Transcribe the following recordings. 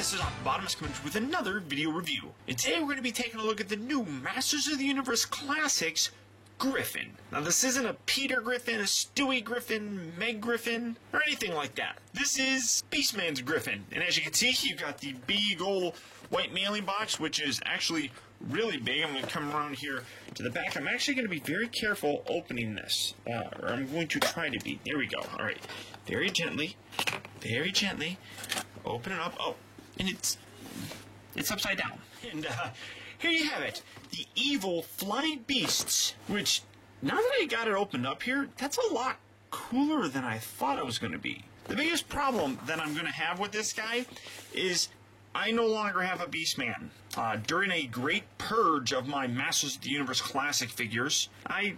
this is Bottomless Commentary with another video review. And today we're going to be taking a look at the new Masters of the Universe Classics Griffin. Now this isn't a Peter Griffin, a Stewie Griffin, Meg Griffin, or anything like that. This is Beastman's Griffin. And as you can see, you've got the big old white mailing box, which is actually really big. I'm going to come around here to the back. I'm actually going to be very careful opening this. Or I'm going to try to be. There we go. Alright. Very gently. Very gently. Open it up. Oh, and it's upside down. And here you have it. The evil flying beasts, which, now that I got it opened up here, that's a lot cooler than I thought it was going to be. The biggest problem that I'm going to have with this guy is I no longer have a Beastman. During a great purge of my Masters of the Universe Classic figures, I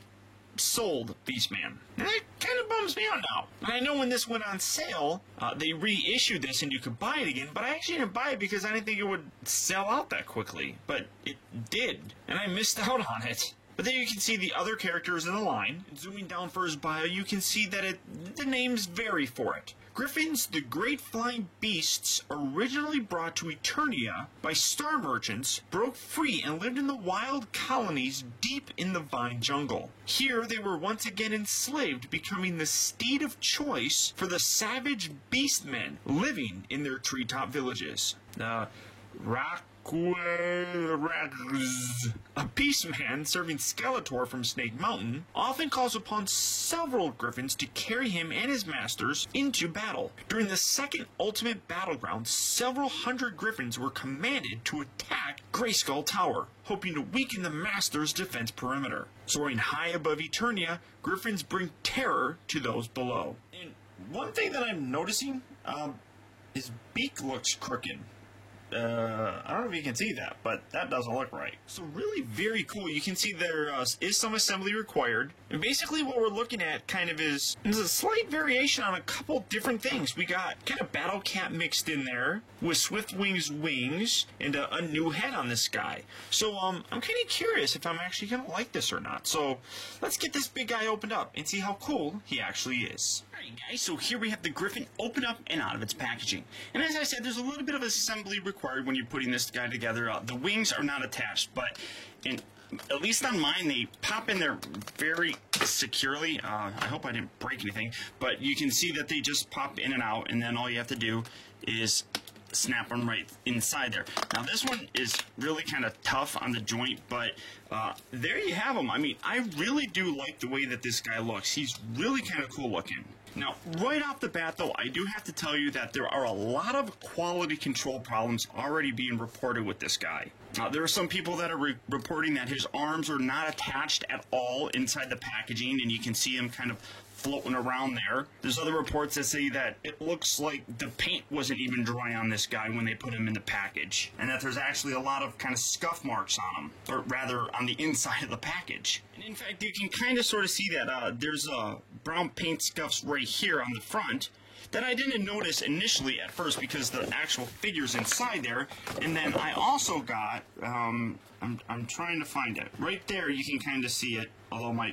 sold Beastman. And that kind of bums me out now. And I know when this went on sale, they reissued this and you could buy it again, but I actually didn't buy it because I didn't think it would sell out that quickly. But it did, and I missed out on it. But there you can see the other characters in the line. Zooming down for his bio, you can see that the names vary for it. Griffins, the great flying beasts, originally brought to Eternia by star merchants, broke free and lived in the wild colonies deep in the vine jungle. Here they were once again enslaved, becoming the steed of choice for the savage beastmen living in their treetop villages. A beastman serving Skeletor from Snake Mountain often calls upon several griffins to carry him and his masters into battle. During the second Ultimate Battleground, several hundred griffins were commanded to attack Grayskull Tower, hoping to weaken the Master's defense perimeter. Soaring high above Eternia, griffins bring terror to those below. And one thing that I'm noticing, his beak looks crooked. I don't know if you can see that, but that doesn't look right. So really very cool. You can see there is some assembly required. And basically what we're looking at kind of is a slight variation on a couple different things. We got kind of Battle Cat mixed in there with Swiftwing's wings and a new head on this guy. So I'm kind of curious if I'm actually going to like this or not. So let's get this big guy opened up and see how cool he actually is. Alright guys, so here we have the Griffin open up and out of its packaging. And as I said, there's a little bit of assembly required when you're putting this guy together. The wings are not attached, but at least on mine, they pop in there very securely. I hope I didn't break anything, but you can see that they just pop in and out, and then all you have to do is snap them right inside there. Now this one is really kind of tough on the joint, but there you have them. I mean, I really do like the way that this guy looks. He's really kind of cool looking. Now, right off the bat, though, I do have to tell you that there are a lot of quality control problems already being reported with this guy. There are some people that are reporting that his arms are not attached at all inside the packaging, and you can see him kind of floating around there. There's other reports that say that it looks like the paint wasn't even dry on this guy when they put him in the package, and that there's actually a lot of kind of scuff marks on him, or rather on the inside of the package. And in fact, you can kind of sort of see that there's brown paint scuffs right here on the front that I didn't notice initially at first because the actual figure's inside there. And then I also got, I'm trying to find it. Right there you can kind of see it, although my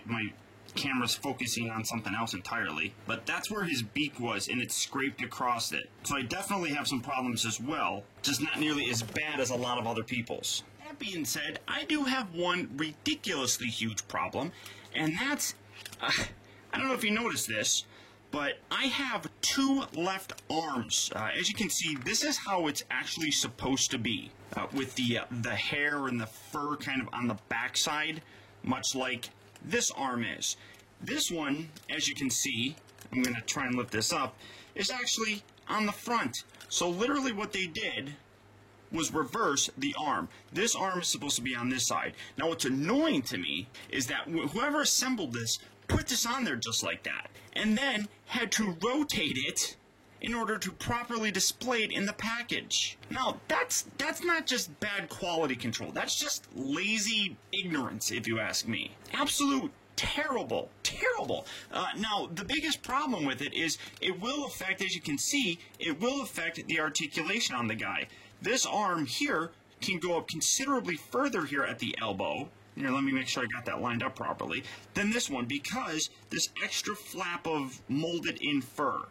camera's focusing on something else entirely. But that's where his beak was, and it scraped across it. So I definitely have some problems as well, just not nearly as bad as a lot of other people's. That being said, I do have one ridiculously huge problem, and that's, I don't know if you noticed this, but I have two left arms. As you can see, this is how it's actually supposed to be, with the hair and the fur kind of on the backside, much like this arm is. This one, as you can see, I'm going to try and lift this up, is actually on the front. So literally what they did was reverse the arm. This arm is supposed to be on this side. Now what's annoying to me is that whoever assembled this put this on there just like that, and then had to rotate it in order to properly display it in the package. Now, that's not just bad quality control. That's just lazy ignorance, if you ask me. Absolute terrible, terrible. Now, the biggest problem with it is it will affect, as you can see, it will affect the articulation on the guy. This arm here can go up considerably further here at the elbow. Here, let me make sure I got that lined up properly. Than this one, because this extra flap of molded in fur.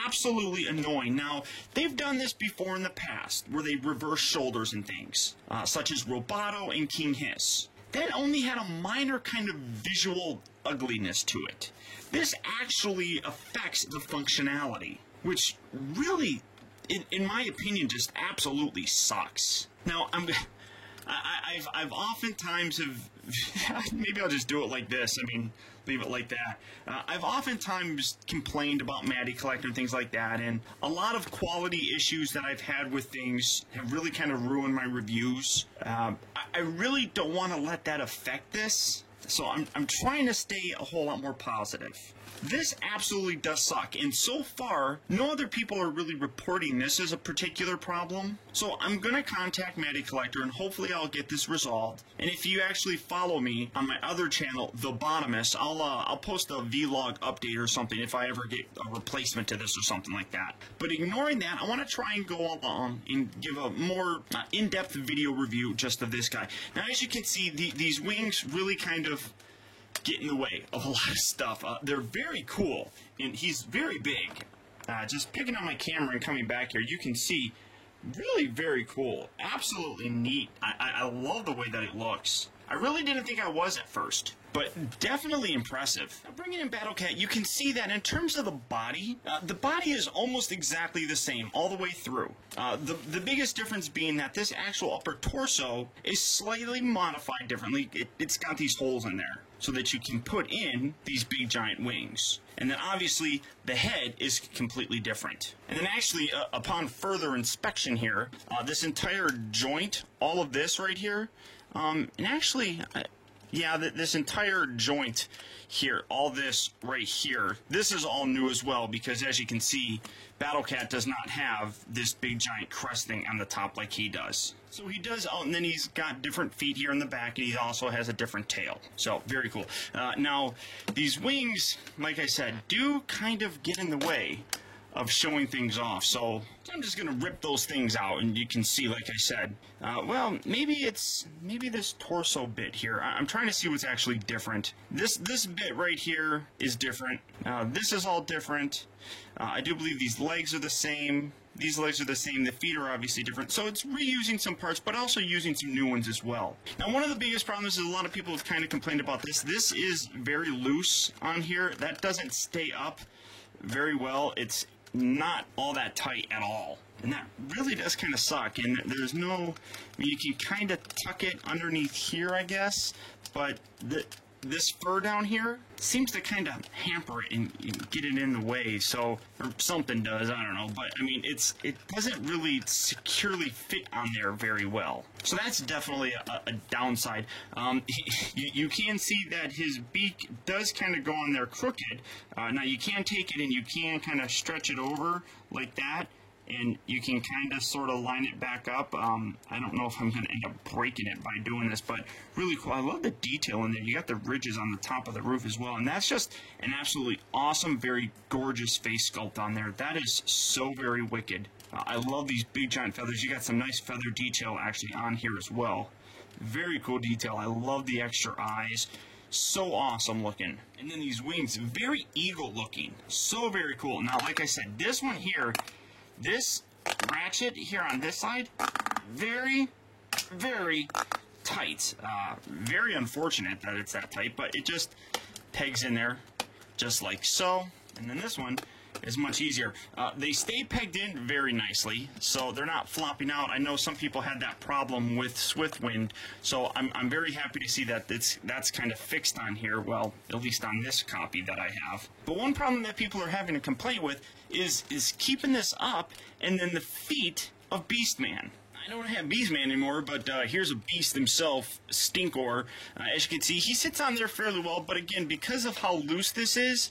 absolutely annoying. Now, they've done this before in the past, where they reverse shoulders and things, such as Roboto and King Hiss. That only had a minor kind of visual ugliness to it. This actually affects the functionality, which really, in my opinion, just absolutely sucks. Now, I've oftentimes maybe I'll just do it like this. I mean, leave it like that. I've oftentimes complained about Matty Collector and things like that, and a lot of quality issues that I've had with things have really kind of ruined my reviews. I really don't want to let that affect this, so I'm trying to stay a whole lot more positive. This absolutely does suck, and so far, no other people are really reporting this as a particular problem. So I'm going to contact Matty Collector, and hopefully I'll get this resolved. And if you actually follow me on my other channel, The Botomist, I'll post a vlog update or something if I ever get a replacement to this or something like that. But ignoring that, I want to try and go along and give a more in-depth video review just of this guy. Now, as you can see, these wings really kind of get in the way of a lot of stuff. They're very cool, and he's very big. Just picking up my camera and coming back here, you can see really very cool. Absolutely neat. I love the way that it looks. I really didn't think I was at first, but definitely impressive. Now, bringing in Battle Cat, you can see that in terms of the body is almost exactly the same all the way through. The biggest difference being that this actual upper torso is slightly modified differently. It's got these holes in there so that you can put in these big giant wings. And then obviously the head is completely different. And then actually upon further inspection here, this entire joint, all of this right here, and actually, yeah, this entire joint here, all this right here, this is all new as well, because as you can see, Battle Cat does not have this big giant crest thing on the top like he does. So he does, oh, and then he's got different feet here in the back, and he also has a different tail. So, very cool. Now, these wings, like I said, do kind of get in the way of showing things off, so I'm just gonna rip those things out, and you can see, like I said, well, maybe this torso bit here. I'm trying to see what's actually different. This bit right here is different. This is all different. I do believe these legs are the same. These legs are the same. The feet are obviously different. So it's reusing some parts, but also using some new ones as well. Now, one of the biggest problems is a lot of people have kind of complained about this. This is very loose on here. That doesn't stay up very well. It's not all that tight at all, and that really does kind of suck. And there's no, I mean, you can kind of tuck it underneath here, I guess, but this fur down here seems to kind of hamper it and get it in the way, so, or something does, I don't know, but I mean, it doesn't really securely fit on there very well. So that's definitely a downside. You can see that his beak does kind of go on there crooked. Now you can take it and you can kind of stretch it over like that, and you can kind of sort of line it back up. I don't know if I'm going to end up breaking it by doing this, but really cool. I love the detail in there. You got the ridges on the top of the roof as well, and that's just an absolutely awesome, very gorgeous face sculpt on there. That is so very wicked. I love these big giant feathers. You got some nice feather detail actually on here as well. Very cool detail. I love the extra eyes. So awesome looking. And then these wings, very eagle looking. So very cool. Now, like I said, this one here, this ratchet here on this side, very, very tight. Very unfortunate that it's that tight, but it just pegs in there just like so. And then this one is much easier. They stay pegged in very nicely, so they're not flopping out. I know some people had that problem with Swiftwind, so I'm very happy to see that that's kind of fixed on here, well, at least on this copy that I have. But one problem that people are having a complaint with is keeping this up, and then the feet of Beastman. I don't have Beastman anymore, but here's a beast himself, Stinkor. As you can see, he sits on there fairly well, but again, because of how loose this is,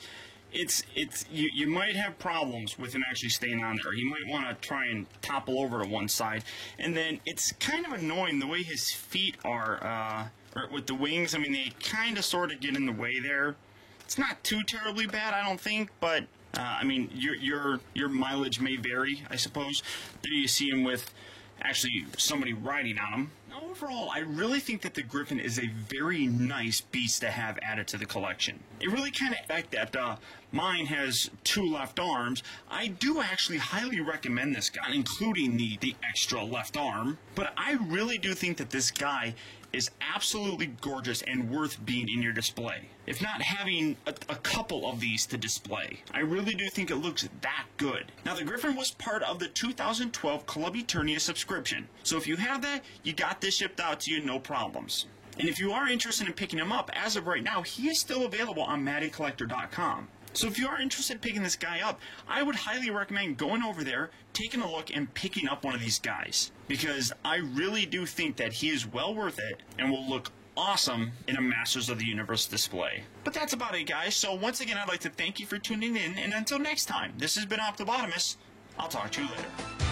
you might have problems with him actually staying on there. You might want to try and topple over to one side. And then it's kind of annoying the way his feet are, or with the wings. I mean, they kind of sort of get in the way there. It's not too terribly bad, I don't think, but I mean, your mileage may vary, I suppose. There you see him with actually somebody riding on him. Overall, I really think that the Griffin is a very nice beast to have added to the collection. It really kind of fact that mine has 2 left arms. I do actually highly recommend this guy, including the extra left arm. But I really do think that this guy is absolutely gorgeous and worth being in your display. If not having a couple of these to display. I really do think it looks that good. Now, the Griffin was part of the 2012 Club Eternia subscription. So if you have that, you got this shipped out to you, no problems. And if you are interested in picking him up, as of right now, he is still available on MattyCollector.com. So if you are interested in picking this guy up, I would highly recommend going over there, taking a look, and picking up one of these guys. Because I really do think that he is well worth it and will look awesome in a Masters of the Universe display. But that's about it, guys. So once again, I'd like to thank you for tuning in, and until next time, this has been Optibotimus. I'll talk to you later.